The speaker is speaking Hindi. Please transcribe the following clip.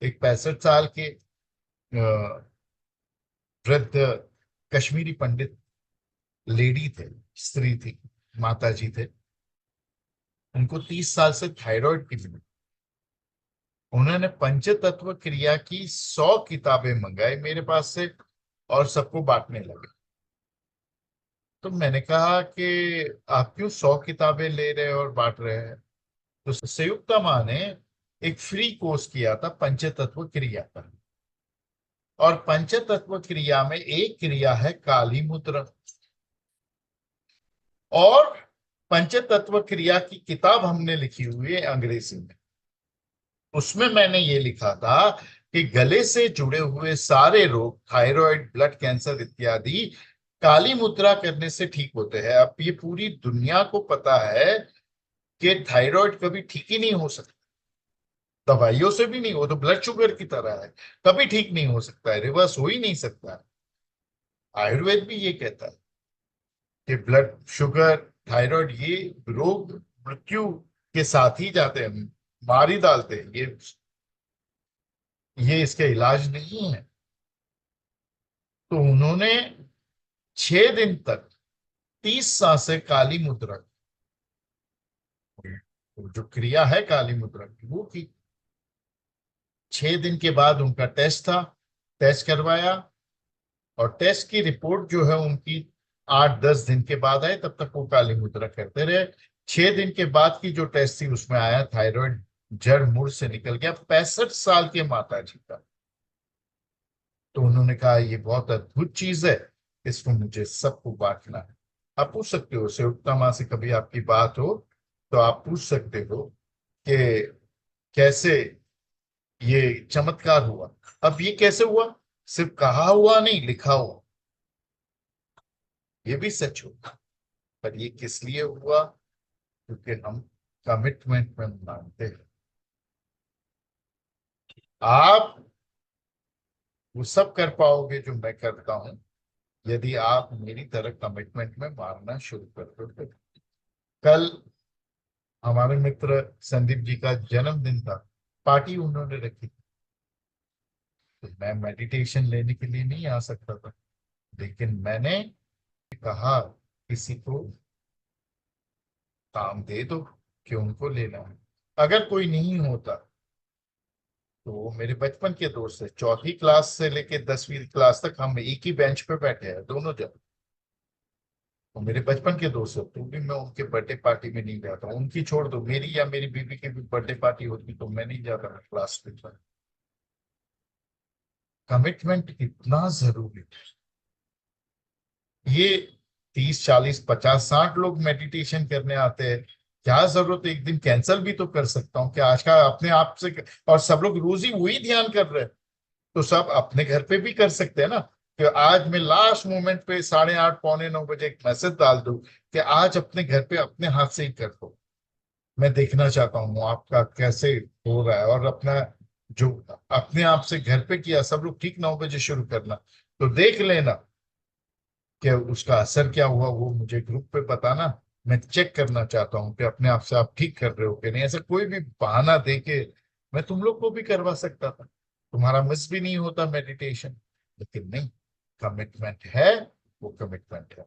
एक 65 साल के वृद्ध कश्मीरी पंडित लेडी थे, स्त्री थी, माता जी थे। उनको 30 साल से थायराइड की बीमारी। उन्होंने पंचतत्व क्रिया की 100 किताबें मंगाई मेरे पास से और सबको बांटने लगे। तो मैंने कहा कि आप क्यों 100 किताबें ले रहे हैं और बांट रहे हैं? तो संयुक्ता माँ ने एक फ्री कोर्स किया था पंचतत्व क्रिया पर। और पंचतत्व क्रिया में एक क्रिया है काली मुद्रा। और पंचतत्व क्रिया की किताब हमने लिखी हुई है अंग्रेजी में। उसमें मैंने ये लिखा था कि गले से जुड़े हुए सारे रोग, थायराइड, ब्लड कैंसर इत्यादि काली मुद्रा करने से ठीक होते हैं। अब ये पूरी दुनिया को पता है कि थायराइड कभी ठीक ही नहीं हो सकता, दवाइयों से भी नहीं। हो तो ब्लड शुगर की तरह है, कभी ठीक नहीं हो सकता है, रिवर्स हो ही नहीं सकता है। आयुर्वेद भी ये कहता है कि ब्लड शुगर, थायराइड ये रोग मृत्यु के साथ ही जाते हैं, मार ही डालते हैं। ये इसका इलाज नहीं है। तो उन्होंने 6 दिन तक 30 सांसें काली मुद्रा की, जो क्रिया है काली मुद्रा की वो की। 6 दिन के बाद उनका टेस्ट था, टेस्ट करवाया। और टेस्ट की रिपोर्ट जो है उनकी 8-10 दिन के बाद आई, तब तक वो काली मुद्रा करते रहे। 6 दिन के बाद की जो टेस्ट थी उसमें आया थायराइड जड़ मूल से निकल गया, 65 साल के माता जी का। तो उन्होंने कहा ये बहुत अद्भुत चीज है, इसको मुझे सबको बांटना है। आप पूछ सकते हो संयुक्ता माँ से, कभी आपकी बात हो तो आप पूछ सकते हो कि कैसे ये चमत्कार हुआ। अब ये कैसे हुआ? सिर्फ कहा हुआ नहीं, लिखा हुआ। ये भी सच होगा, पर ये किस लिए हुआ? क्योंकि हम कमिटमेंट में मानते हैं। आप वो सब कर पाओगे जो मैं करता हूं यदि आप मेरी तरह कमिटमेंट में मानना शुरू कर दो। कल हमारे मित्र संदीप जी का जन्मदिन था, पार्टी उन्होंने रखी। तो मैं मेडिटेशन लेने के लिए नहीं आ सकता था, लेकिन मैंने कहा किसी को काम दे दो कि उनको लेना है। अगर कोई नहीं होता तो वो मेरे बचपन के दोस्त है, 4वीं क्लास से लेके 10वीं क्लास तक हम एक ही बेंच पे बैठे हैं दोनों जन। वो मेरे बचपन के दोस्त है, तो भी मैं उनके बर्थडे पार्टी में नहीं जाता। उनकी छोड़ दो, मेरी या मेरी बीवी की भी बर्थडे पार्टी होती तो मैं नहीं जाता, मैं क्लास में था। कमिटमेंट इतना जरूरी है। ये 30, 40, 50, 60 लोग मेडिटेशन करने आते हैं, क्या जरूरत है? एक दिन कैंसिल भी तो कर सकता हूँ कि आज का अपने आप से। और सब लोग रोज ही वही ध्यान कर रहे हैं, तो सब अपने घर पे भी कर सकते हैं ना। कि आज मैं लास्ट मोमेंट पे 8:30 9:45 एक मैसेज डाल दूं कि आज अपने घर पे अपने हाथ से ही कर दो। मैं देखना चाहता हूँ आपका कैसे हो रहा है। और अपना जो अपने आप से घर पे किया, सब लोग ठीक 9 बजे शुरू करना, तो देख लेना कि उसका असर क्या हुआ, वो मुझे ग्रुप पे बताना। मैं चेक करना चाहता हूँ कि अपने आप से आप ठीक कर रहे हो कि नहीं। ऐसा कोई भी बहाना दे के मैं तुम लोग को भी करवा सकता था, तुम्हारा मिस भी नहीं होता मेडिटेशन। लेकिन नहीं, कमिटमेंट है, वो कमिटमेंट है।